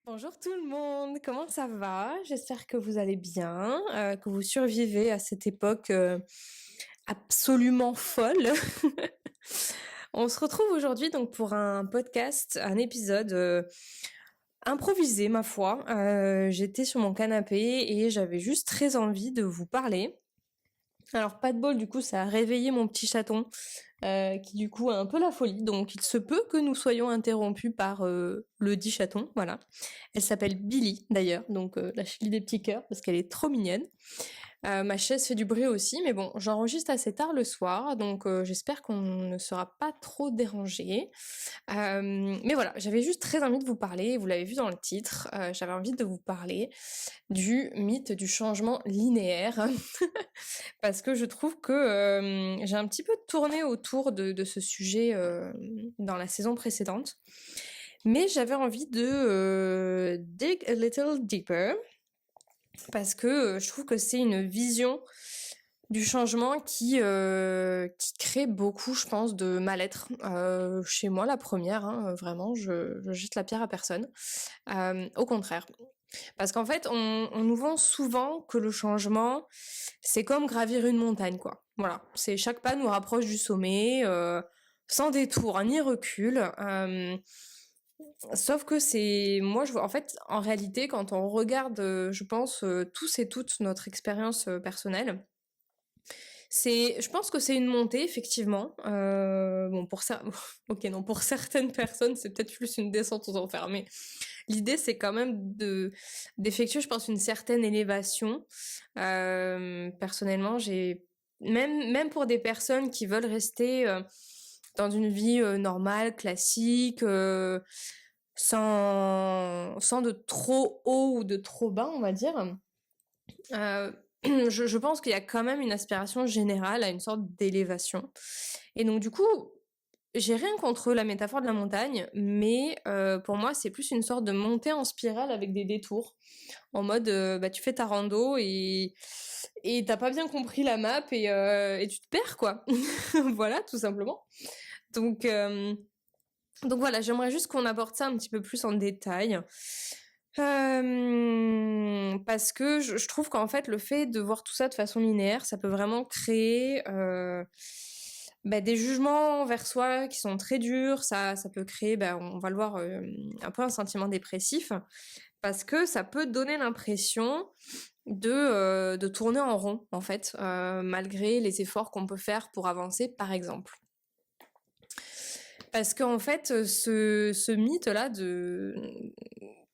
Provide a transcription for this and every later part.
Bonjour tout le monde, comment ça va? J'espère que vous allez bien, que vous survivez à cette époque absolument folle. On se retrouve aujourd'hui donc pour un podcast, un épisode improvisé ma foi. J'étais sur mon canapé et j'avais juste très envie de vous parler. Alors pas de bol, du coup ça a réveillé mon petit chaton qui du coup a un peu la folie, donc il se peut que nous soyons interrompus par le dit chaton, voilà. Elle s'appelle Billy d'ailleurs, donc la chérie des petits cœurs parce qu'elle est trop mignonne. Ma chaise fait du bruit aussi, mais bon, j'enregistre assez tard le soir, donc j'espère qu'on ne sera pas trop dérangé. Mais voilà, j'avais juste très envie de vous parler, vous l'avez vu dans le titre, j'avais envie de vous parler du mythe du changement linéaire, parce que je trouve que j'ai un petit peu tourné autour de ce sujet dans la saison précédente, mais j'avais envie de dig a little deeper, parce que je trouve que c'est une vision du changement qui crée beaucoup, je pense, de mal-être. Chez moi, la première, hein, vraiment, je jette la pierre à personne. Au contraire. Parce qu'en fait, on nous vend souvent que le changement, c'est comme gravir une montagne, quoi. Voilà, c'est chaque pas nous rapproche du sommet, sans détour ni recul. Sauf que c'est, moi, je vois, en fait, en réalité, quand on regarde, je pense, tous et toutes notre expérience personnelle, je pense que c'est une montée, effectivement. Bon, pour ça, ok, non, pour certaines personnes, c'est peut-être plus une descente aux enfers, mais l'idée, c'est quand même d'effectuer, je pense, une certaine élévation. Personnellement, même pour des personnes qui veulent rester dans une vie normale, classique, sans de trop haut ou de trop bas, on va dire. Euh, je pense qu'il y a quand même une aspiration générale à une sorte d'élévation. Et donc, du coup, j'ai rien contre la métaphore de la montagne, mais pour moi, c'est plus une sorte de montée en spirale avec des détours. En mode, bah, tu fais ta rando et t'as pas bien compris la map et tu te perds, quoi. Voilà, tout simplement. Donc, euh, donc voilà, j'aimerais juste qu'on aborde ça un petit peu plus en détail. Parce que je trouve qu'en fait, le fait de voir tout ça de façon linéaire, ça peut vraiment créer bah, des jugements envers soi qui sont très durs. Ça peut créer, bah, on va le voir, un peu un sentiment dépressif. Parce que ça peut donner l'impression de tourner en rond, en fait, malgré les efforts qu'on peut faire pour avancer, par exemple. Parce qu'en fait, ce mythe-là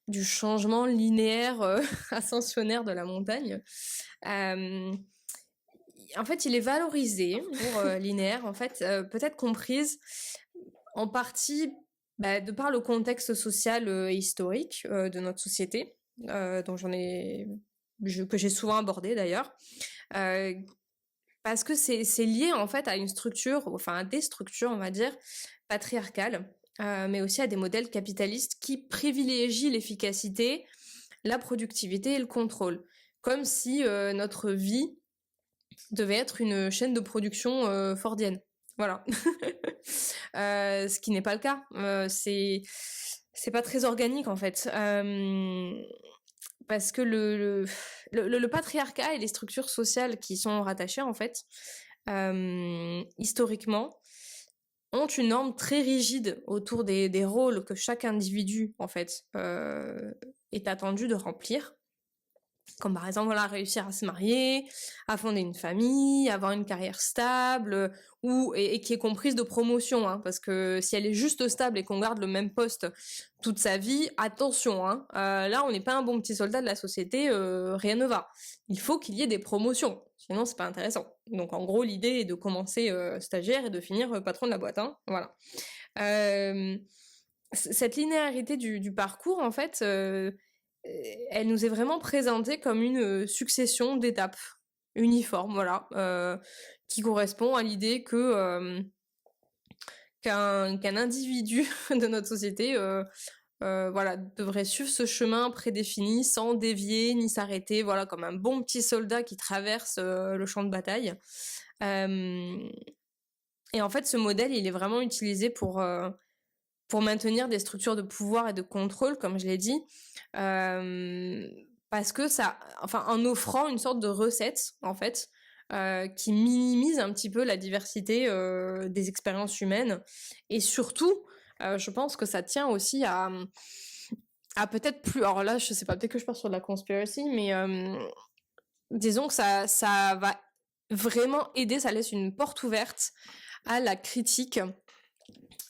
du changement linéaire ascensionnaire de la montagne, euh, en fait, il est valorisé pour linéaire, en fait, peut-être comprise en partie de par le contexte social et historique de notre société, dont que j'ai souvent abordé d'ailleurs, euh, parce que c'est lié en fait à une structure, enfin à des structures, on va dire, patriarcales, mais aussi à des modèles capitalistes qui privilégient l'efficacité, la productivité et le contrôle. Comme si notre vie devait être une chaîne de production fordienne. Voilà. Ce qui n'est pas le cas. C'est pas très organique en fait. Parce que le patriarcat et les structures sociales qui sont rattachées en fait, historiquement, ont une norme très rigide autour des rôles que chaque individu en fait est attendu de remplir. Comme par exemple, voilà, réussir à se marier, à fonder une famille, avoir une carrière stable, et qui est comprise de promotion, hein, parce que si elle est juste stable et qu'on garde le même poste toute sa vie, attention, hein, là on n'est pas un bon petit soldat de la société, rien ne va. Il faut qu'il y ait des promotions, sinon c'est pas intéressant. Donc en gros l'idée est de commencer stagiaire et de finir patron de la boîte, hein, voilà. Euh, cette linéarité du parcours, en fait, elle nous est vraiment présentée comme une succession d'étapes uniformes, voilà, qui correspond à l'idée qu'un individu de notre société, voilà, devrait suivre ce chemin prédéfini sans dévier ni s'arrêter, voilà, comme un bon petit soldat qui traverse le champ de bataille. Et en fait, ce modèle, il est vraiment utilisé pour maintenir des structures de pouvoir et de contrôle, comme je l'ai dit, parce que en offrant une sorte de recette, en fait, qui minimise un petit peu la diversité des expériences humaines. Et surtout, je pense que ça tient aussi à peut-être plus... Alors là, je sais pas, peut-être que je pars sur de la conspiracy, mais disons que ça va vraiment aider, ça laisse une porte ouverte à la critique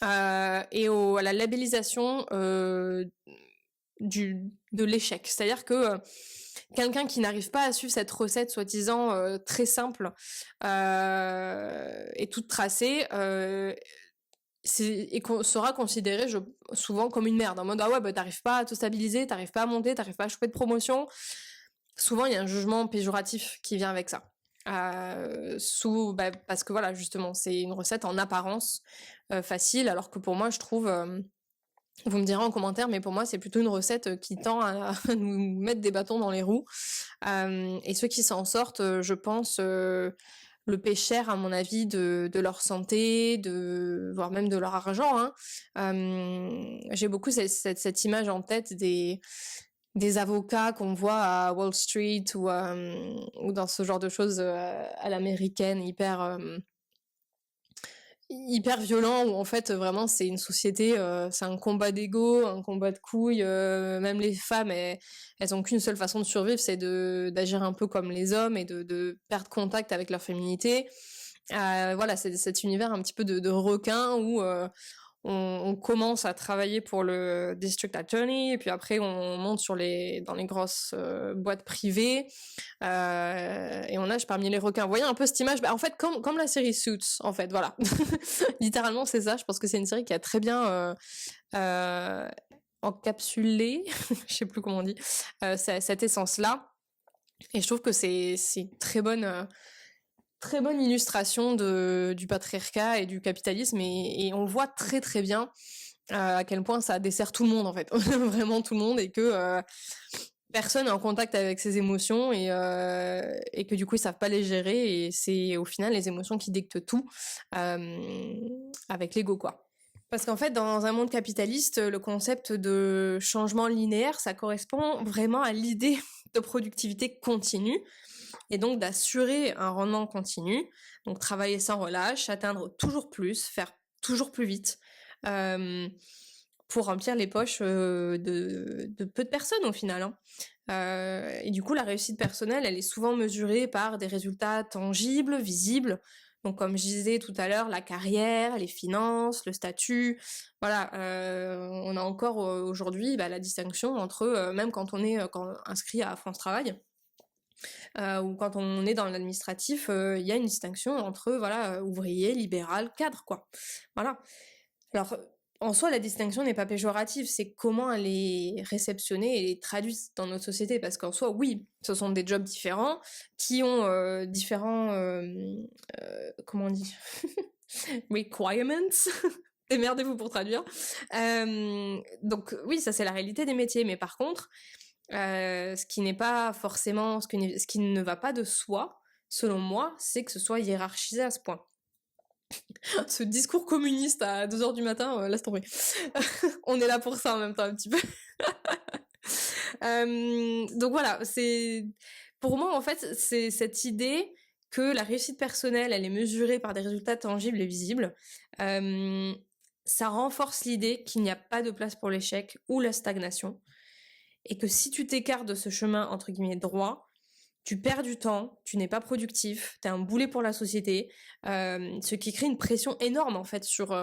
et à la labellisation de l'échec. C'est-à-dire que quelqu'un qui n'arrive pas à suivre cette recette soi-disant très simple et toute tracée sera considéré souvent comme une merde, en mode ah ouais bah t'arrives pas à te stabiliser, t'arrives pas à monter, t'arrives pas à choper de promotion. Souvent il y a un jugement péjoratif qui vient avec ça. Parce que voilà, justement, c'est une recette en apparence facile, alors que pour moi, je trouve, vous me direz en commentaire, mais pour moi, c'est plutôt une recette qui tend à nous mettre des bâtons dans les roues. Et ceux qui s'en sortent, je pense, le paient cher, à mon avis, de leur santé, voire même de leur argent. Hein. J'ai beaucoup cette image en tête des avocats qu'on voit à Wall Street ou dans ce genre de choses à l'américaine, hyper violent, où en fait vraiment c'est une société, c'est un combat d'ego, un combat de couilles, même les femmes elles ont qu'une seule façon de survivre, c'est d'agir un peu comme les hommes et de perdre contact avec leur féminité. Voilà, c'est cet univers un petit peu de requin où on commence à travailler pour le district attorney et puis après on monte dans les grosses boîtes privées et on nage parmi les requins. Vous voyez un peu cette image, en fait comme la série Suits, en fait, voilà. Littéralement c'est ça. Je pense que c'est une série qui a très bien encapsulé, je sais plus comment on dit, cette essence-là. Et je trouve que c'est une très bonne illustration du patriarcat et du capitalisme et on voit très très bien à quel point ça dessert tout le monde en fait, vraiment tout le monde, et que personne est en contact avec ses émotions et que du coup ils savent pas les gérer, et c'est au final les émotions qui dictent tout avec l'ego, quoi. Parce qu'en fait, dans un monde capitaliste, le concept de changement linéaire, ça correspond vraiment à l'idée de productivité continue, et donc d'assurer un rendement continu, donc travailler sans relâche, atteindre toujours plus, faire toujours plus vite, pour remplir les poches de peu de personnes au final. Hein. Et du coup, la réussite personnelle, elle est souvent mesurée par des résultats tangibles, visibles. Donc, comme je disais tout à l'heure, la carrière, les finances, le statut. Voilà, on a encore aujourd'hui la distinction entre, même quand on est inscrit à France Travail, ou quand on est dans l'administratif, il y a une distinction entre voilà ouvrier, libéral, cadre, quoi. Voilà. Alors, en soi, la distinction n'est pas péjorative, c'est comment elle est réceptionnée et traduite dans notre société. Parce qu'en soi, oui, ce sont des jobs différents qui ont différents, comment on dit, requirements. Démerdez-vous pour traduire. Donc oui, ça c'est la réalité des métiers. Mais par contre, ce qui n'est pas forcément, ce qui ne va pas de soi, selon moi, c'est que ce soit hiérarchisé à ce point. Ce discours communiste à 2h du matin, laisse tomber. On est là pour ça en même temps, un petit peu. Donc voilà, pour moi, en fait, c'est cette idée que la réussite personnelle, elle est mesurée par des résultats tangibles et visibles. Ça renforce l'idée qu'il n'y a pas de place pour l'échec ou la stagnation, et que si tu t'écartes de ce chemin entre guillemets droit, tu perds du temps, tu n'es pas productif, t'es un boulet pour la société, ce qui crée une pression énorme en fait sur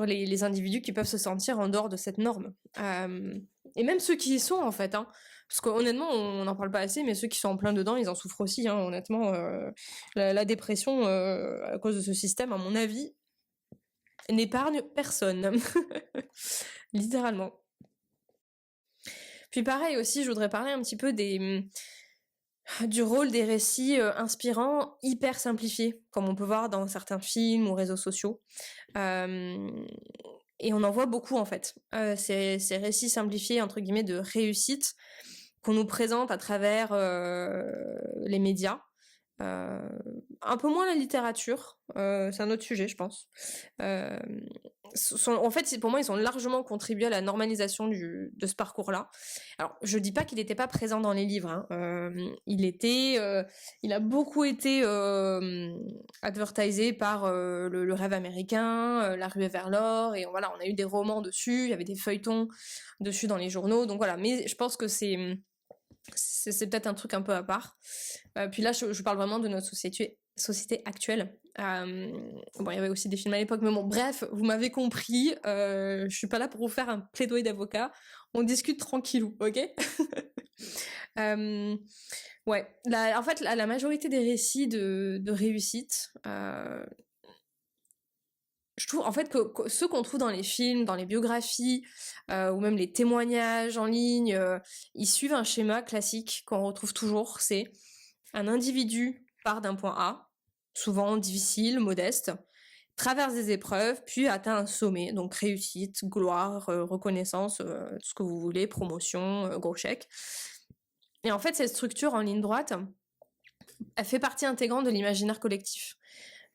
les individus qui peuvent se sentir en dehors de cette norme. Et même ceux qui y sont en fait, hein. Parce qu'honnêtement, on n'en parle pas assez, mais ceux qui sont en plein dedans, ils en souffrent aussi, hein, honnêtement. La dépression, à cause de ce système, à mon avis, n'épargne personne. Littéralement. Puis pareil aussi, je voudrais parler un petit peu du rôle des récits inspirants, hyper simplifiés, comme on peut voir dans certains films ou réseaux sociaux. Et on en voit beaucoup en fait. Ces récits simplifiés, entre guillemets, de réussite qu'on nous présente à travers les médias. Euh, un peu moins la littérature, c'est un autre sujet, je pense. Euh, en fait, pour moi, ils ont largement contribué à la normalisation de ce parcours-là. Alors, je dis pas qu'il n'était pas présent dans les livres, hein. Il a beaucoup été advertisé par le rêve américain, la ruée vers l'or, et voilà, on a eu des romans dessus, il y avait des feuilletons dessus dans les journaux, donc voilà. Mais je pense que c'est peut-être un truc un peu à part. Puis là, je parle vraiment de notre société actuelle. Bon, il y avait aussi des films à l'époque, mais bon, bref, vous m'avez compris. Je suis pas là pour vous faire un plaidoyer d'avocat. On discute tranquillou, ok? Euh, ouais, en fait, la majorité des récits de réussite, je trouve en fait que ceux qu'on trouve dans les films, dans les biographies, ou même les témoignages en ligne, ils suivent un schéma classique qu'on retrouve toujours. C'est un individu part d'un point A, souvent difficile, modeste, traverse des épreuves, puis atteint un sommet, donc réussite, gloire, reconnaissance, tout ce que vous voulez, promotion, gros chèque. Et en fait, cette structure en ligne droite, elle fait partie intégrante de l'imaginaire collectif.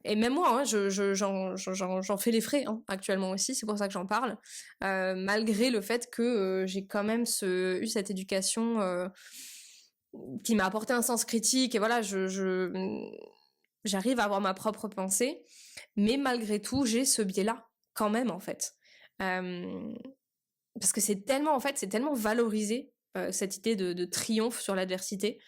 Et même moi, hein, j'en fais les frais hein, actuellement aussi, c'est pour ça que j'en parle, malgré le fait que j'ai quand même eu cette éducation qui m'a apporté un sens critique, et voilà, j'arrive à avoir ma propre pensée, mais malgré tout, j'ai ce biais-là, quand même, en fait. Euh, Parce que c'est tellement valorisé, cette idée de triomphe sur l'adversité,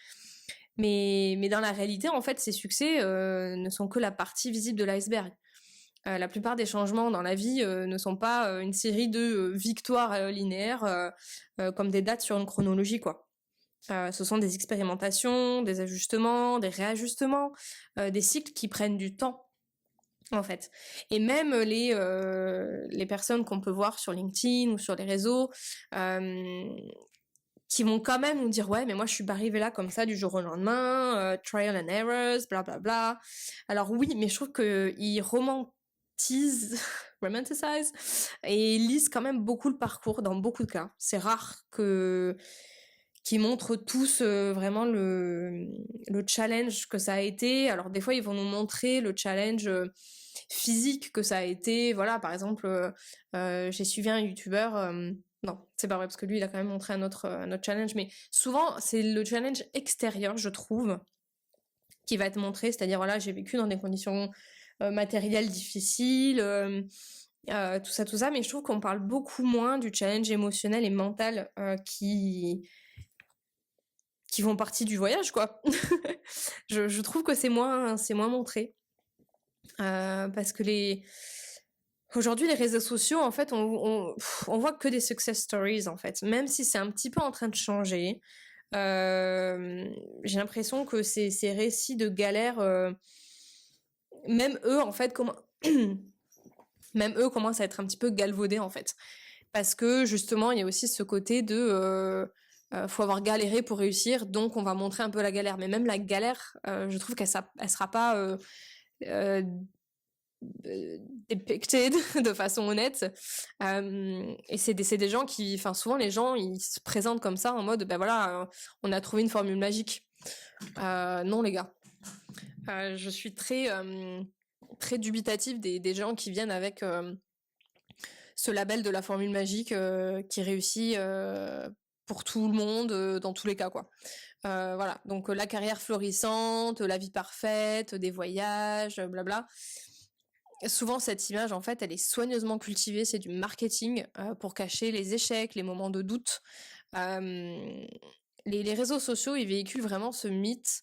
mais dans la réalité, en fait, ces succès ne sont que la partie visible de l'iceberg. La plupart des changements dans la vie ne sont pas une série de victoires linéaires comme des dates sur une chronologie, quoi. Ce sont des expérimentations, des ajustements, des réajustements, des cycles qui prennent du temps, en fait. Et même les personnes qu'on peut voir sur LinkedIn ou sur les réseaux, qui vont quand même nous dire ouais mais moi je suis pas arrivée là comme ça du jour au lendemain, trial and errors, bla bla bla. Alors oui, mais je trouve qu'ils romantisent, romanticize, et ils lisent quand même beaucoup le parcours dans beaucoup de cas. C'est rare qu'ils montrent tous vraiment le challenge que ça a été. Alors des fois ils vont nous montrer le challenge physique que ça a été. Voilà, par exemple, j'ai suivi un youtubeur. Non, c'est pas vrai parce que lui il a quand même montré un autre challenge, mais souvent c'est le challenge extérieur, je trouve, qui va être montré. C'est-à-dire voilà, j'ai vécu dans des conditions matérielles difficiles. Tout ça, mais je trouve qu'on parle beaucoup moins du challenge émotionnel et mental qui font partie du voyage, quoi. Je trouve que c'est moins montré. Parce que aujourd'hui, les réseaux sociaux, en fait, on voit que des success stories, en fait. Même si c'est un petit peu en train de changer, j'ai l'impression que ces récits de galère, même eux, en fait, même eux commencent à être un petit peu galvaudés, en fait. Parce que, justement, il y a aussi ce côté de... faut avoir galéré pour réussir, donc on va montrer un peu la galère. Mais même la galère, je trouve elle sera pas euh, depicted de façon honnête. Et c'est des gens qui, enfin souvent les gens ils se présentent comme ça en mode ben voilà, on a trouvé une formule magique. Non les gars, je suis très dubitative des gens qui viennent avec ce label de la formule magique qui réussit pour tout le monde dans tous les cas quoi. Voilà, donc la carrière florissante, la vie parfaite, des voyages, blabla. Souvent, cette image, en fait, elle est soigneusement cultivée, c'est du marketing pour cacher les échecs, les moments de doute. Euh, les réseaux sociaux, ils véhiculent vraiment ce mythe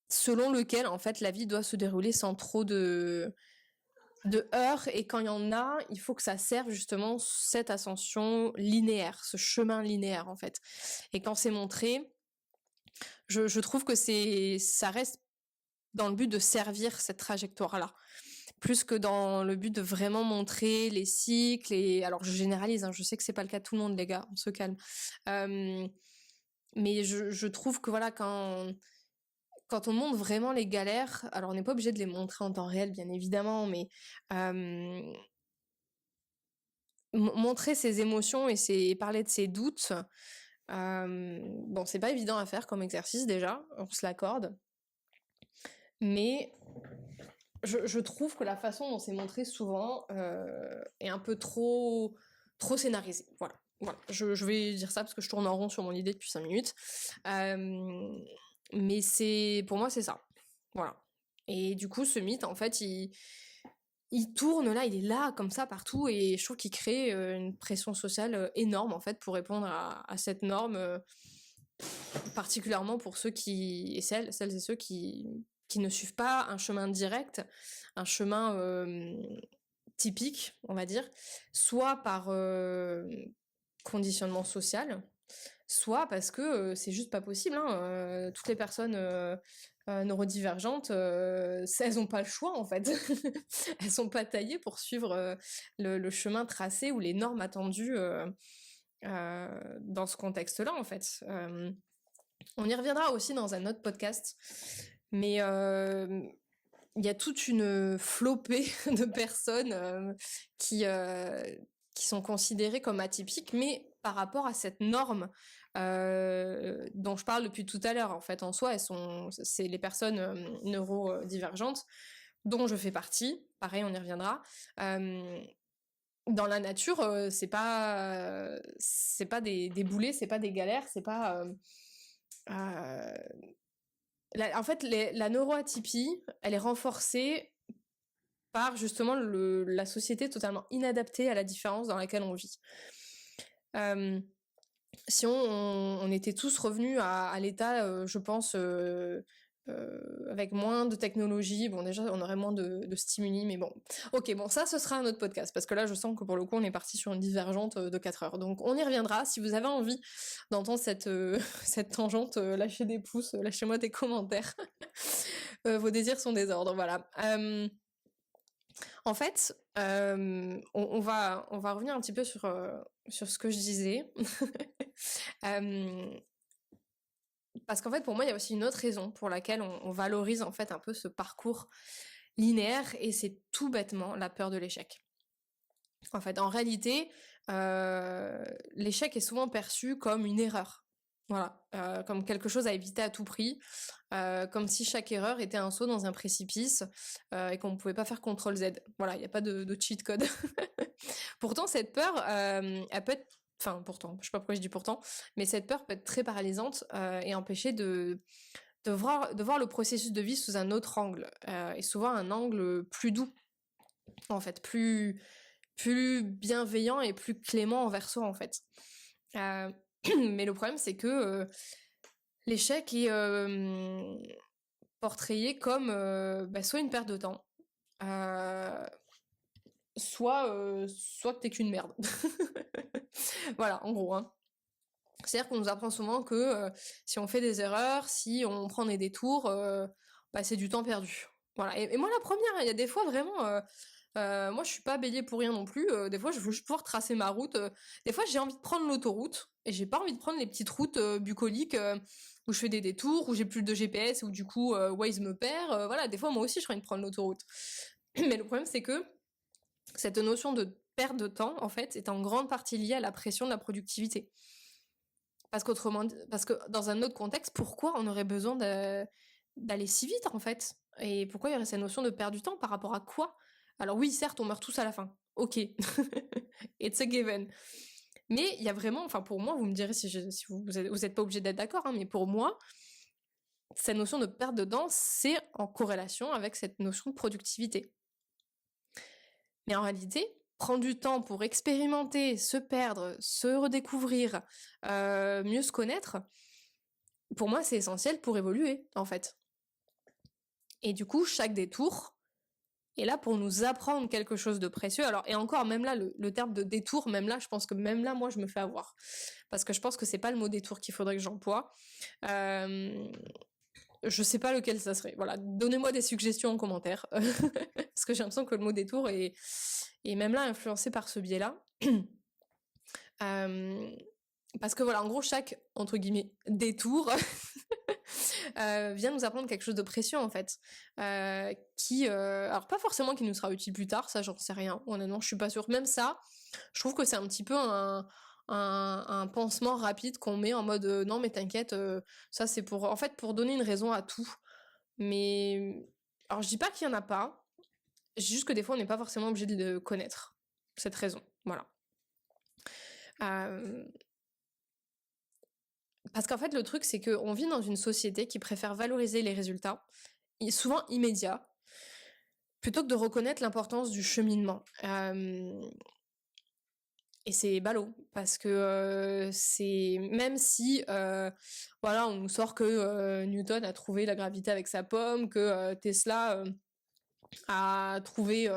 selon lequel, en fait, la vie doit se dérouler sans trop de heurts, et quand il y en a, il faut que ça serve justement cette ascension linéaire, ce chemin linéaire, en fait. Et quand c'est montré, je trouve que ça reste dans le but de servir cette trajectoire-là, plus que dans le but de vraiment montrer les cycles. Et alors je généralise, hein, je sais que c'est pas le cas de tout le monde, les gars, on se calme. Mais je trouve que voilà, quand on montre vraiment les galères, alors on n'est pas obligé de les montrer en temps réel, bien évidemment, mais montrer ses émotions et parler de ses doutes, bon, c'est pas évident à faire comme exercice déjà, on se l'accorde. mais je trouve que la façon dont c'est montré souvent est un peu trop scénarisée. Voilà. Voilà. Je vais dire ça parce que je tourne en rond sur mon idée depuis 5 minutes. Mais pour moi, c'est ça. Voilà. Et du coup, ce mythe, en fait, il tourne là, il est là, comme ça, partout, et je trouve qu'il crée une pression sociale énorme, en fait, pour répondre à cette norme, particulièrement pour celles et ceux qui ne suivent pas un chemin direct, un chemin typique, on va dire, soit par conditionnement social, soit parce que c'est juste pas possible. Toutes les personnes neurodivergentes, elles n'ont pas le choix en fait. Elles sont pas taillées pour suivre le chemin tracé ou les normes attendues dans ce contexte-là en fait. On y reviendra aussi dans un autre podcast, mais il y a toute une flopée de personnes qui sont considérées comme atypiques, mais par rapport à cette norme dont je parle depuis tout à l'heure. En fait, en soi, c'est les personnes neurodivergentes dont je fais partie. Pareil, on y reviendra. Dans la nature, c'est pas des boulets, c'est pas des galères, c'est pas en fait, la neuroatypie, elle est renforcée par justement la société totalement inadaptée à la différence dans laquelle on vit. Si on était tous revenus à l'état, je pense, avec moins de technologie, bon déjà on aurait moins de stimuli, mais bon. Ok, bon ça ce sera un autre podcast, parce que là je sens que pour le coup on est parti sur une divergente de 4 heures. Donc on y reviendra, si vous avez envie d'entendre cette tangente, lâchez des pouces, lâchez-moi des commentaires. Vos désirs sont des ordres, voilà. En fait, on va revenir un petit peu sur ce que je disais. Parce qu'en fait, pour moi, il y a aussi une autre raison pour laquelle on valorise en fait un peu ce parcours linéaire, et c'est tout bêtement la peur de l'échec. En fait, en réalité, l'échec est souvent perçu comme une erreur. Voilà, comme quelque chose à éviter à tout prix, comme si chaque erreur était un saut dans un précipice et qu'on ne pouvait pas faire CTRL-Z. Voilà, il n'y a pas de cheat code. Pourtant, cette peur, elle peut être... Enfin, pourtant, je sais pas pourquoi je dis pourtant, mais cette peur peut être très paralysante et empêcher de voir le processus de vie sous un autre angle, et souvent un angle plus doux, en fait, plus bienveillant et plus clément envers soi, en fait. Mais le problème, c'est que l'échec est portrayé comme soit une perte de temps, soit que t'es qu'une merde. Voilà, en gros. Hein. C'est-à-dire qu'on nous apprend souvent que si on fait des erreurs, si on prend des détours, c'est du temps perdu. Voilà. Et moi, la première, il y a des fois vraiment... moi, je suis pas bélier pour rien non plus. Des fois, je veux juste pouvoir tracer ma route. Des fois, j'ai envie de prendre l'autoroute et j'ai pas envie de prendre les petites routes bucoliques où je fais des détours, où j'ai plus de GPS, où du coup Waze me perd. Voilà, des fois, moi aussi, j'ai envie de prendre l'autoroute. Mais le problème, c'est que cette notion de perte de temps, en fait, est en grande partie liée à la pression de la productivité. Parce que dans un autre contexte, pourquoi on aurait besoin d'aller si vite, en fait? Et pourquoi il y aurait cette notion de perdre du temps par rapport à quoi? Alors oui, certes, on meurt tous à la fin. Ok. It's a given. Mais il y a vraiment, enfin pour moi, vous me direz si vous êtes pas obligé d'être d'accord, hein, mais pour moi, cette notion de perte de temps, c'est en corrélation avec cette notion de productivité. Mais en réalité, prendre du temps pour expérimenter, se perdre, se redécouvrir, mieux se connaître, pour moi, c'est essentiel pour évoluer, en fait. Et du coup, chaque détour est là pour nous apprendre quelque chose de précieux. Alors, et encore, même là, le terme de détour, même là, je pense que même là, moi, je me fais avoir. Parce que je pense que c'est pas le mot détour qu'il faudrait que j'emploie. Je sais pas lequel ça serait. Voilà, donnez-moi des suggestions en commentaire. Parce que j'ai l'impression que le mot détour est même là influencé par ce biais-là. Parce que voilà, en gros, chaque, entre guillemets, détour vient nous apprendre quelque chose de précieux, en fait. Alors pas forcément qui nous sera utile plus tard, ça j'en sais rien, honnêtement, je suis pas sûre. Même ça, je trouve que c'est un petit peu un pansement rapide qu'on met en mode non mais t'inquiète, ça c'est pour donner une raison à tout. Mais alors je dis pas qu'il y en a pas, je dis juste que des fois on n'est pas forcément obligé de le connaître, cette raison, voilà. Euh, Parce qu'en fait le truc c'est qu'on vit dans une société qui préfère valoriser les résultats, souvent immédiats, plutôt que de reconnaître l'importance du cheminement. Et c'est ballot, parce que c'est... Même si, voilà, on nous sort que Newton a trouvé la gravité avec sa pomme, que Tesla a trouvé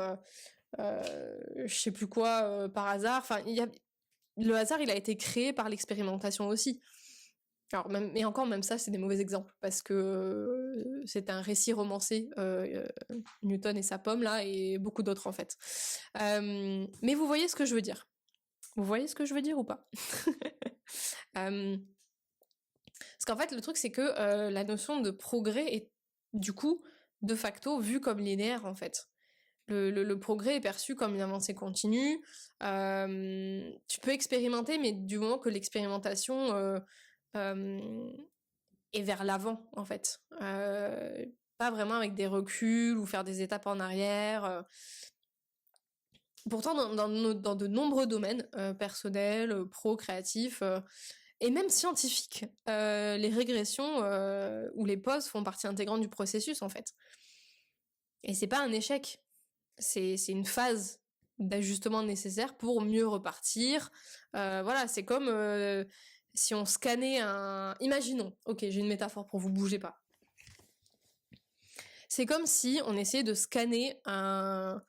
je sais plus quoi par hasard. Enfin, le hasard, il a été créé par l'expérimentation aussi. Alors, même, et encore, même ça, c'est des mauvais exemples, parce que c'est un récit romancé, Newton et sa pomme, là, et beaucoup d'autres, en fait. Mais vous voyez ce que je veux dire. Vous voyez ce que je veux dire ou pas? Parce qu'en fait, le truc, c'est que la notion de progrès est, du coup, de facto, vue comme linéaire, en fait. Le progrès est perçu comme une avancée continue. Tu peux expérimenter, mais du moment que l'expérimentation est vers l'avant, en fait. Pas vraiment avec des reculs ou faire des étapes en arrière. Pourtant, dans de nombreux domaines, personnels, pro, créatifs, et même scientifiques, les régressions ou les pauses font partie intégrante du processus, en fait. Et c'est pas un échec, c'est une phase d'ajustement nécessaire pour mieux repartir. Voilà, c'est comme si on scannait un... Imaginons, ok, j'ai une métaphore pour vous, bougez pas. C'est comme si on essayait de scanner un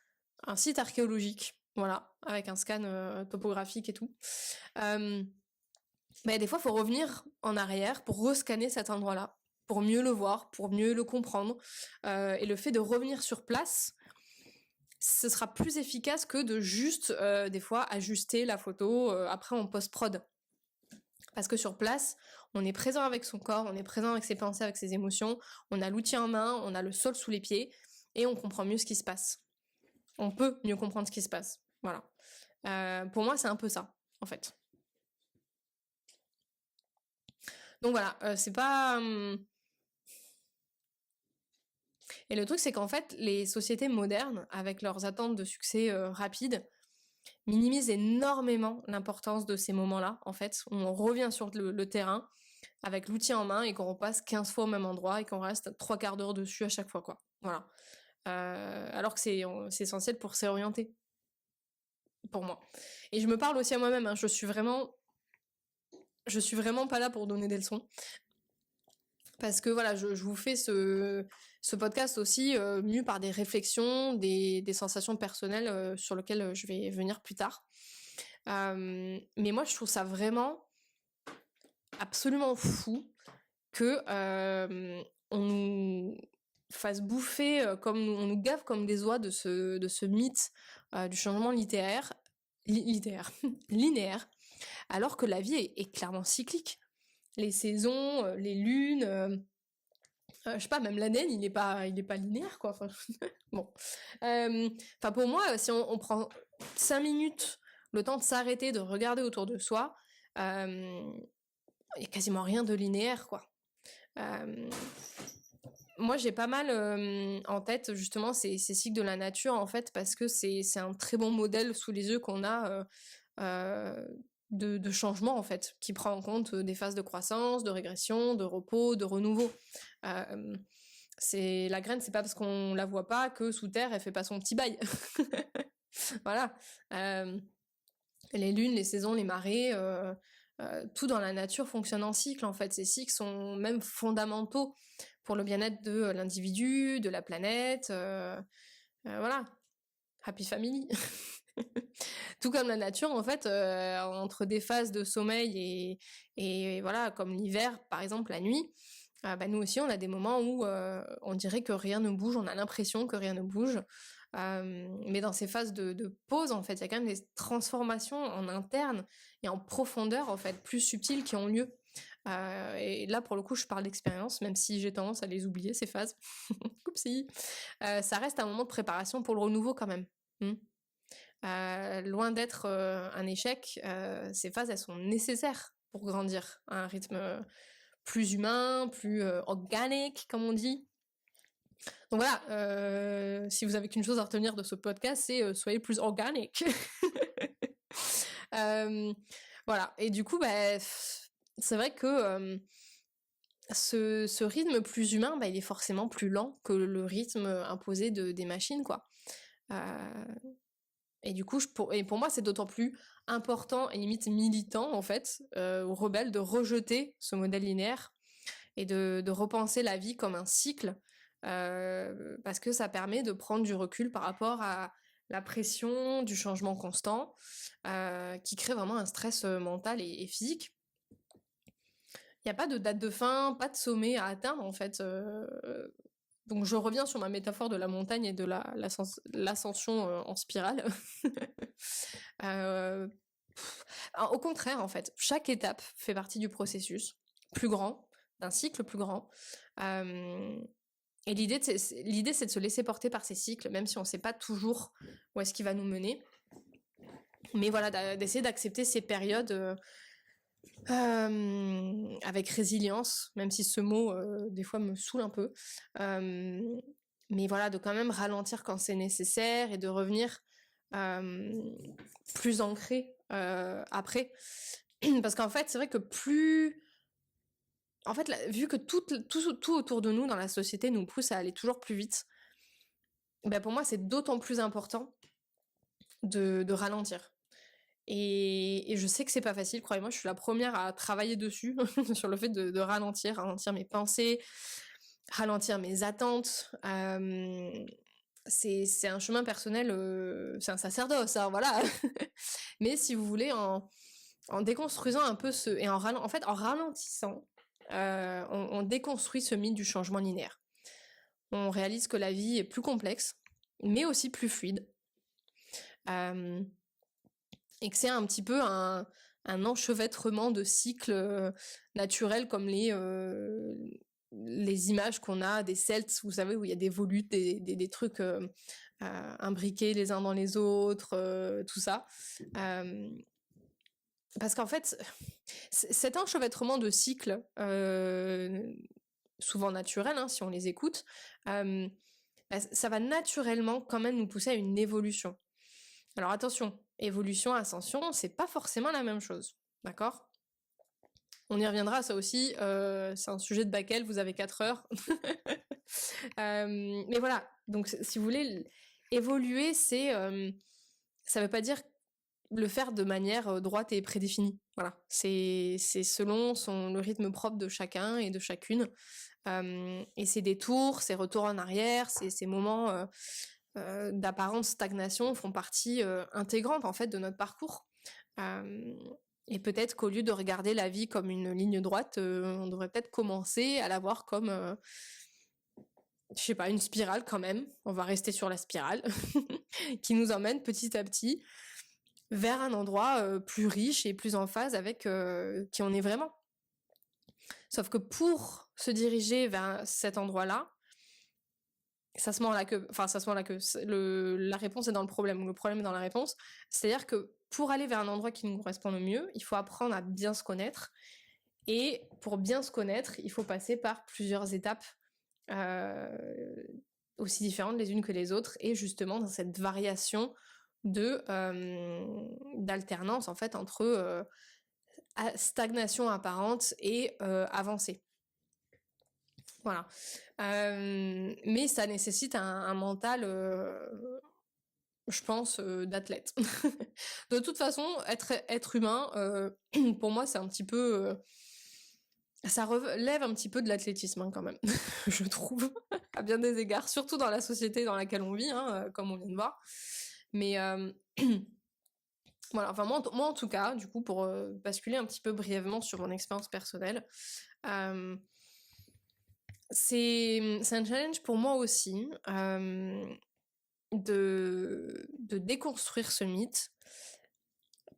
site archéologique, voilà, avec un scan topographique et tout. Mais des fois, il faut revenir en arrière pour rescanner cet endroit-là, pour mieux le voir, pour mieux le comprendre. Et le fait de revenir sur place, ce sera plus efficace que de juste, des fois, ajuster la photo après en post-prod. Parce que sur place, on est présent avec son corps, on est présent avec ses pensées, avec ses émotions, on a l'outil en main, on a le sol sous les pieds, et on comprend mieux ce qui se passe. On peut mieux comprendre ce qui se passe. Voilà. Pour moi, c'est un peu ça, en fait. Donc voilà, c'est pas... Et le truc, c'est qu'en fait, les sociétés modernes, avec leurs attentes de succès rapides, minimisent énormément l'importance de ces moments-là, en fait, où on revient sur le terrain avec l'outil en main et qu'on repasse 15 fois au même endroit et qu'on reste 3/4 d'heure dessus à chaque fois, quoi. Voilà. Alors que c'est essentiel pour s'orienter, pour moi. Et je me parle aussi à moi-même, hein, je suis vraiment pas là pour donner des leçons. Parce que voilà, je vous fais ce podcast aussi mu par des réflexions, des sensations personnelles sur lesquelles je vais venir plus tard. Mais moi, je trouve ça vraiment absolument fou que on nous fasse bouffer, comme on nous gave comme des oies de ce mythe du changement linéaire, alors que la vie est clairement cyclique. Les saisons, les lunes, je sais pas, même l'année, il est pas linéaire, quoi. Enfin, bon. Enfin, pour moi, si on prend 5 minutes, le temps de s'arrêter, de regarder autour de soi, il y a quasiment rien de linéaire, quoi. Moi, j'ai pas mal en tête, justement, ces cycles de la nature, en fait, parce que c'est un très bon modèle sous les yeux qu'on a de changement, en fait, qui prend en compte des phases de croissance, de régression, de repos, de renouveau. La graine, c'est pas parce qu'on la voit pas que sous terre, elle fait pas son petit bail. Voilà. Les lunes, les saisons, les marées, tout dans la nature fonctionne en cycle, en fait. Ces cycles sont même fondamentaux pour le bien-être de l'individu, de la planète. Voilà. Happy family. Tout comme la nature, en fait, entre des phases de sommeil et voilà, comme l'hiver, par exemple, la nuit, bah, nous aussi, on a des moments où on dirait que rien ne bouge, on a l'impression que rien ne bouge. Mais dans ces phases de pause, en fait, il y a quand même des transformations en interne et en profondeur, en fait, plus subtiles qui ont lieu. Et là, pour le coup, je parle d'expérience, même si j'ai tendance à les oublier, ces phases. Oupsie. Ça reste un moment de préparation pour le renouveau, quand même. Loin d'être un échec, ces phases, elles sont nécessaires pour grandir à un rythme plus humain, plus organique, comme on dit. Donc voilà, si vous avez qu'une chose à retenir de ce podcast, c'est soyez plus organique. Voilà, et du coup, bah, c'est vrai que ce rythme plus humain, bah, il est forcément plus lent que le rythme imposé des machines, quoi. Euh, et du coup, pour moi, c'est d'autant plus important et limite militant, en fait, ou rebelle, de rejeter ce modèle linéaire et de repenser la vie comme un cycle, parce que ça permet de prendre du recul par rapport à la pression du changement constant, qui crée vraiment un stress mental et physique. Il n'y a pas de date de fin, pas de sommet à atteindre en fait. Donc je reviens sur ma métaphore de la montagne et de l'ascension en spirale. Euh, Au contraire, en fait, chaque étape fait partie du processus plus grand, d'un cycle plus grand. Et l'idée, c'est de se laisser porter par ces cycles, même si on ne sait pas toujours où est-ce qu'il va nous mener. Mais voilà, d'essayer d'accepter ces périodes avec résilience, même si ce mot, des fois, me saoule un peu. Mais voilà, de quand même ralentir quand c'est nécessaire et de revenir plus ancré après. Parce qu'en fait, c'est vrai que plus... En fait, vu que tout autour de nous dans la société nous pousse à aller toujours plus vite, ben pour moi, c'est d'autant plus important de ralentir. Et je sais que c'est pas facile, croyez-moi, je suis la première à travailler dessus, sur le fait de ralentir mes pensées, ralentir mes attentes. C'est un chemin personnel, c'est un sacerdoce, hein, voilà. Mais si vous voulez, en déconstruisant un peu et en ralentissant, on déconstruit ce mythe du changement linéaire. On réalise que la vie est plus complexe, mais aussi plus fluide. Et que c'est un petit peu un enchevêtrement de cycles naturels comme les images qu'on a des Celtes, vous savez, où il y a des volutes, des trucs imbriqués les uns dans les autres, tout ça. Parce qu'en fait, cet enchevêtrement de cycles, souvent naturels, hein, si on les écoute, ça va naturellement quand même nous pousser à une évolution. Alors attention, évolution, ascension, c'est pas forcément la même chose, d'accord? On y reviendra, ça aussi, c'est un sujet de Backel, vous avez 4 heures. Mais voilà, donc si vous voulez, évoluer, ça veut pas dire le faire de manière droite et prédéfinie. Voilà, c'est selon le rythme propre de chacun et de chacune. Et ces détours, ces retours en arrière, ces moments d'apparente stagnation font partie intégrante en fait de notre parcours. Et peut-être qu'au lieu de regarder la vie comme une ligne droite, on devrait peut-être commencer à la voir comme, je sais pas, une spirale quand même. On va rester sur la spirale qui nous emmène petit à petit vers un endroit plus riche et plus en phase avec qui on est vraiment. Sauf que pour se diriger vers cet endroit-là, ça se mord la queue. Enfin, ça se mord la queue. La réponse est dans le problème, ou le problème est dans la réponse. C'est-à-dire que pour aller vers un endroit qui nous correspond le mieux, il faut apprendre à bien se connaître. Et pour bien se connaître, il faut passer par plusieurs étapes aussi différentes les unes que les autres. Et justement, dans cette variation d'alternance, en fait, entre stagnation apparente et avancée. Voilà. Mais ça nécessite un mental, je pense, d'athlète. De toute façon, être humain, pour moi, c'est un petit peu... ça relève un petit peu de l'athlétisme, hein, quand même, je trouve, à bien des égards, surtout dans la société dans laquelle on vit, hein, comme on vient de voir. Mais voilà, enfin moi en tout cas, du coup, pour basculer un petit peu brièvement sur mon expérience personnelle, c'est un challenge pour moi aussi de déconstruire ce mythe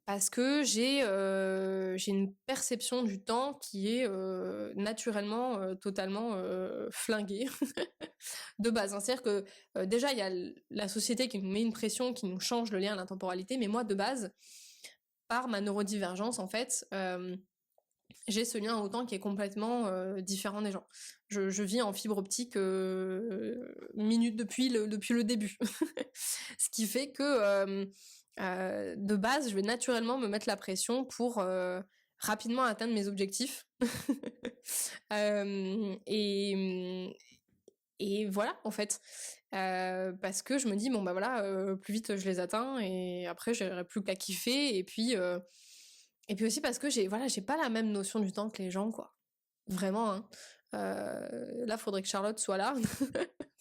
parce que j'ai une perception du temps qui est naturellement totalement flinguée de base. Hein. C'est-à-dire que déjà il y a la société qui nous met une pression, qui nous change le lien à la temporalité, mais moi de base, par ma neurodivergence en fait, j'ai ce lien au temps qui est complètement différent des gens. Je vis en fibre optique minute depuis le début. Ce qui fait que de base, je vais naturellement me mettre la pression pour rapidement atteindre mes objectifs. Et voilà, en fait. Parce que je me dis, bon, bah voilà, plus vite je les atteins, et après, j'aurai plus qu'à kiffer. Et puis aussi parce que j'ai pas la même notion du temps que les gens, quoi. Vraiment, hein. Là, faudrait que Charlotte soit là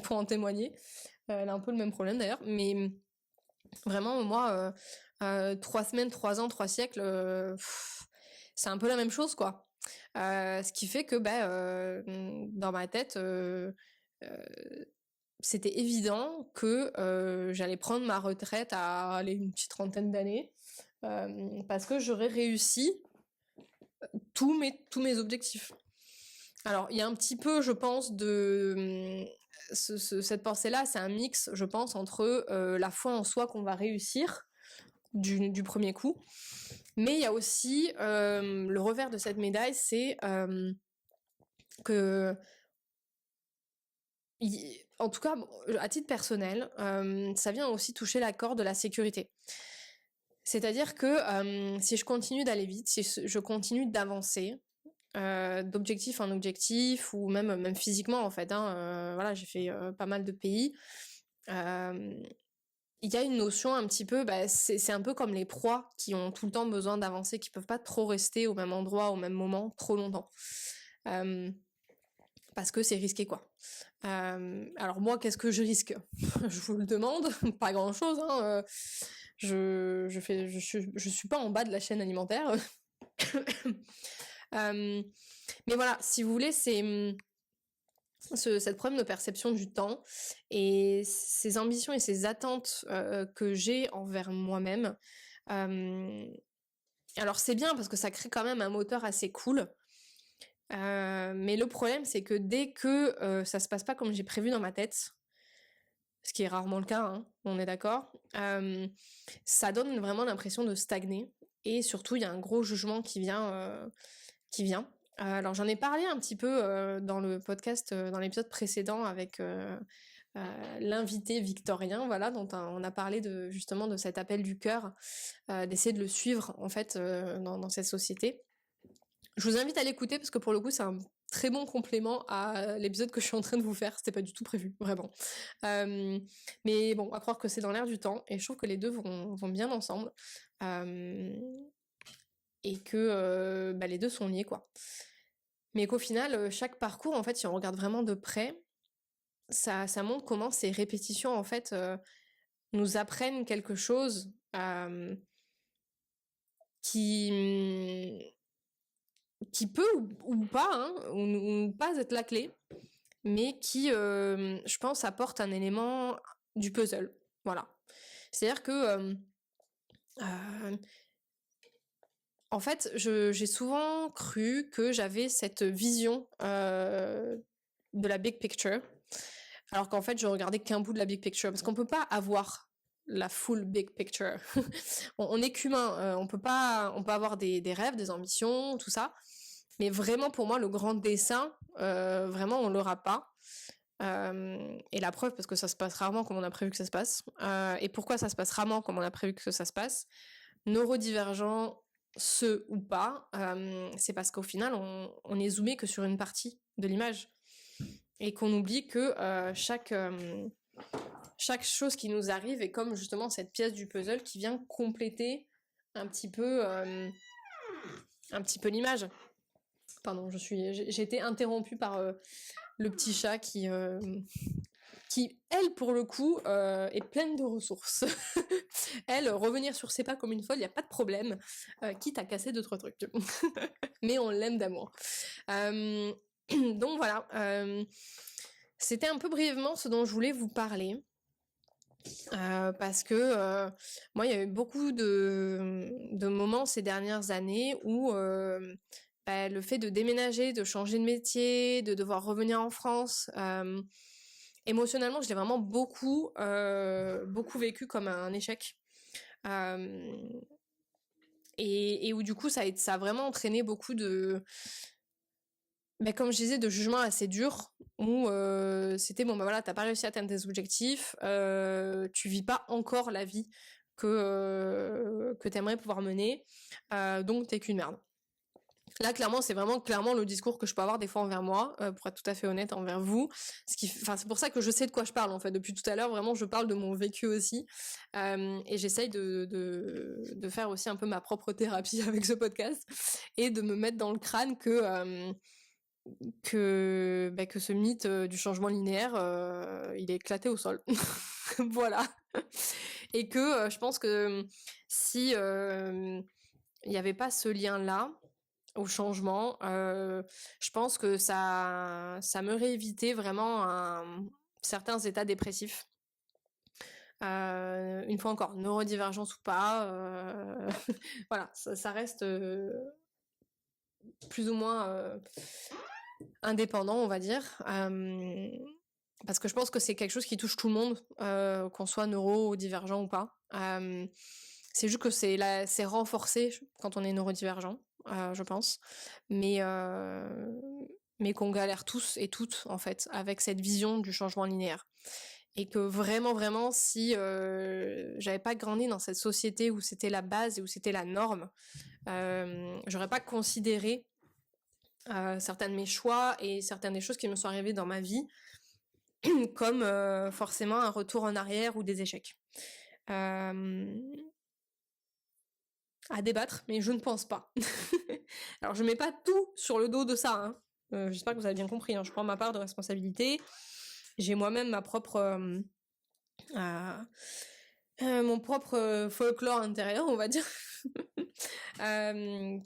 pour en témoigner. Elle a un peu le même problème d'ailleurs, mais vraiment, moi, 3 semaines, 3 ans, 3 siècles, c'est un peu la même chose, quoi. Ce qui fait que, dans ma tête, c'était évident que j'allais prendre ma retraite à une petite trentaine d'années, parce que j'aurais réussi tous mes objectifs. Alors, il y a un petit peu, je pense, de cette pensée-là, c'est un mix, je pense, entre la foi en soi qu'on va réussir du premier coup, mais il y a aussi le revers de cette médaille, c'est que, en tout cas, à titre personnel, ça vient aussi toucher la corde de la sécurité. C'est-à-dire que si je continue d'aller vite, si je continue d'avancer, d'objectif en objectif, ou même physiquement en fait, hein, voilà, j'ai fait pas mal de pays, il y a une notion un petit peu, c'est un peu comme les proies qui ont tout le temps besoin d'avancer, qui peuvent pas trop rester au même endroit, au même moment, trop longtemps. Parce que c'est risqué, quoi. Alors moi, qu'est-ce que je risque? Je vous le demande, pas grand-chose, hein. Je suis pas en bas de la chaîne alimentaire. Mais voilà, si vous voulez, c'est cette problème de perception du temps et ces ambitions et ces attentes que j'ai envers moi-même. Alors c'est bien parce que ça crée quand même un moteur assez cool. Mais le problème, c'est que dès que ça se passe pas comme j'ai prévu dans ma tête, ce qui est rarement le cas, hein, on est d'accord, ça donne vraiment l'impression de stagner. Et surtout, il y a un gros jugement qui vient. Alors j'en ai parlé un petit peu dans le podcast, dans l'épisode précédent avec l'invité victorien, voilà, dont on a parlé justement de cet appel du cœur, d'essayer de le suivre en fait dans cette société. Je vous invite à l'écouter parce que pour le coup c'est un très bon complément à l'épisode que je suis en train de vous faire, c'était pas du tout prévu, vraiment. Mais bon, à croire que c'est dans l'air du temps, et je trouve que les deux vont bien ensemble. Et que les deux sont liés, quoi. Mais qu'au final, chaque parcours, en fait, si on regarde vraiment de près, ça montre comment ces répétitions, en fait, nous apprennent quelque chose qui peut ou pas, hein, ou pas être la clé, mais qui, je pense, apporte un élément du puzzle. Voilà. C'est-à-dire que en fait, j'ai souvent cru que j'avais cette vision de la big picture, alors qu'en fait, je regardais qu'un bout de la big picture, parce qu'on peut pas avoir la full big picture. On est qu'humain, on peut avoir des rêves, des ambitions, tout ça, mais vraiment pour moi, le grand dessin, vraiment, on l'aura pas. Et la preuve, parce que ça se passe rarement comme on a prévu que ça se passe. Et pourquoi ça se passe rarement comme on a prévu que ça se passe? Neurodivergent, ce ou pas, c'est parce qu'au final, on est zoomé que sur une partie de l'image. Et qu'on oublie que chaque chose qui nous arrive est comme justement cette pièce du puzzle qui vient compléter un petit peu l'image. Pardon, j'ai été interrompue par le petit chat qui, elle, pour le coup, est pleine de ressources. Elle, revenir sur ses pas comme une folle, il n'y a pas de problème, quitte à casser 2-3 trucs. Mais on l'aime d'amour. Donc voilà, c'était un peu brièvement ce dont je voulais vous parler. Parce que moi, il y a eu beaucoup de moments ces dernières années où le fait de déménager, de changer de métier, de devoir revenir en France, émotionnellement, je l'ai vraiment beaucoup vécu comme un échec. et où du coup ça a vraiment entraîné beaucoup de, comme je disais, de jugements assez durs, où c'était bon, voilà, t'as pas réussi à atteindre tes objectifs, tu vis pas encore la vie que t'aimerais pouvoir mener, donc t'es qu'une merde. Là, clairement, c'est vraiment clairement le discours que je peux avoir des fois envers moi, pour être tout à fait honnête envers vous. C'est pour ça que je sais de quoi je parle en fait. Depuis tout à l'heure, vraiment, je parle de mon vécu aussi, et j'essaye de faire aussi un peu ma propre thérapie avec ce podcast et de me mettre dans le crâne que ce mythe du changement linéaire, il est éclaté au sol. Voilà. Et que je pense que si il n'y avait pas ce lien-là au changement, je pense que ça m'aurait évité vraiment certains états dépressifs. Une fois encore, neurodivergence ou pas, voilà, ça reste plus ou moins indépendant, on va dire. Parce que je pense que c'est quelque chose qui touche tout le monde, qu'on soit neurodivergent ou pas. C'est juste que c'est renforcé quand on est neurodivergent, je pense. Mais qu'on galère tous et toutes, en fait, avec cette vision du changement linéaire. Et que vraiment, vraiment, si j'avais pas grandi dans cette société où c'était la base et où c'était la norme, j'aurais pas considéré certains de mes choix et certaines des choses qui me sont arrivées dans ma vie comme forcément un retour en arrière ou des échecs. À débattre, mais je ne pense pas. Alors je mets pas tout sur le dos de ça, hein. J'espère que vous avez bien compris, hein. Je prends ma part de responsabilité. J'ai moi-même ma propre mon propre folklore intérieur, on va dire,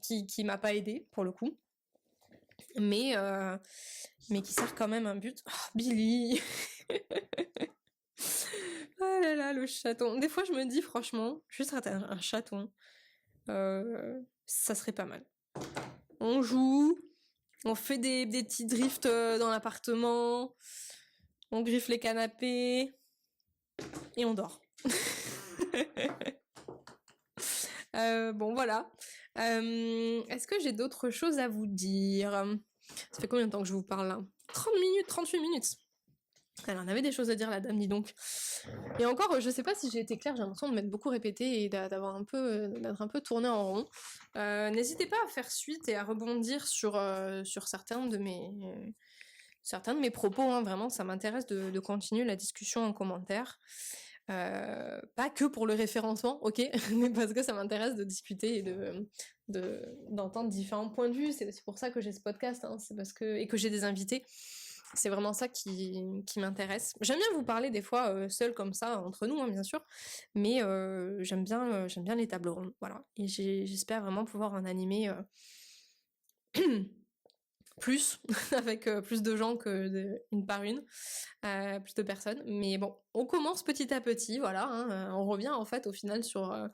qui m'a pas aidé pour le coup, mais qui sert quand même un but. Oh, Billy. Ah là là, le chaton. Des fois, je me dis, franchement, juste un chaton, ça serait pas mal. On joue, on fait des petits drifts dans l'appartement, on griffe les canapés, et on dort. Bon, voilà. Est-ce que j'ai d'autres choses à vous dire? Ça fait combien de temps que je vous parle là? 30 minutes, 38 minutes. Alors, on avait des choses à dire, la dame, dis donc. Et encore, je sais pas si j'ai été claire, j'ai l'impression de m'être beaucoup répétée et d'être un peu tournée en rond. N'hésitez pas à faire suite et à rebondir sur certains de mes propos, hein, vraiment, ça m'intéresse de continuer la discussion en commentaire. Pas que pour le référencement, ok, mais parce que ça m'intéresse de discuter et d'entendre différents points de vue. C'est pour ça que j'ai ce podcast, hein, et que j'ai des invités. C'est vraiment ça qui m'intéresse. J'aime bien vous parler des fois seul comme ça, entre nous, hein, bien sûr, mais j'aime bien les tables rondes, voilà. Et j'espère vraiment pouvoir en animer plus, avec plus de gens que une par une, plus de personnes. Mais bon, on commence petit à petit, voilà, hein, on revient en fait au final sur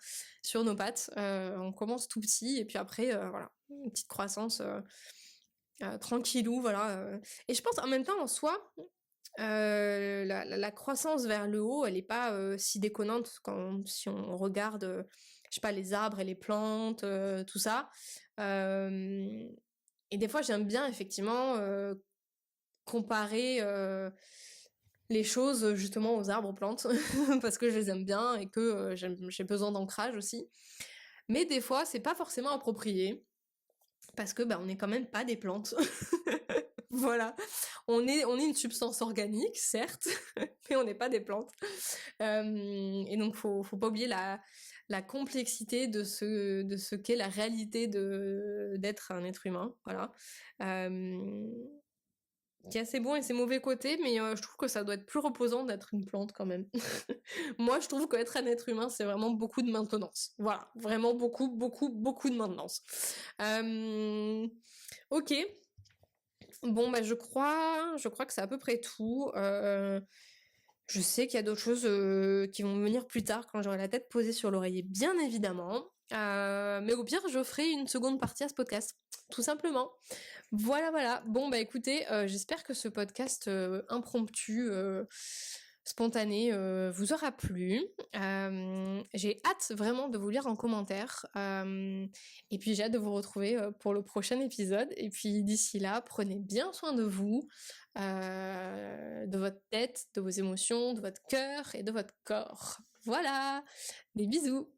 nos pattes. On commence tout petit et puis après, voilà, une petite croissance tranquillou, voilà. Et je pense en même temps en soi, la croissance vers le haut, elle est pas si déconnante si on regarde, je sais pas, les arbres et les plantes, tout ça. Et des fois, j'aime bien effectivement comparer les choses justement aux arbres, aux plantes, parce que je les aime bien et que j'ai besoin d'ancrage aussi. Mais des fois, c'est pas forcément approprié, parce que on n'est quand même pas des plantes. Voilà, on est une substance organique, certes, mais on n'est pas des plantes. Et donc, faut pas oublier la complexité de ce qu'est la réalité d'être un être humain, voilà. Qui a ses bons et ses mauvais côtés, mais je trouve que ça doit être plus reposant d'être une plante quand même. Moi, je trouve qu'être un être humain, c'est vraiment beaucoup de maintenance. Voilà, vraiment beaucoup, beaucoup, beaucoup de maintenance. Ok. Bon, je crois que c'est à peu près tout. Je sais qu'il y a d'autres choses qui vont venir plus tard quand j'aurai la tête posée sur l'oreiller, bien évidemment. Mais au pire, je ferai une seconde partie à ce podcast, tout simplement. Voilà, voilà. Bon, écoutez, j'espère que ce podcast impromptu spontané vous aura plu. J'ai hâte vraiment de vous lire en commentaire. Et puis j'ai hâte de vous retrouver pour le prochain épisode. Et puis d'ici là, prenez bien soin de vous, de votre tête, de vos émotions, de votre cœur et de votre corps. Voilà, des bisous.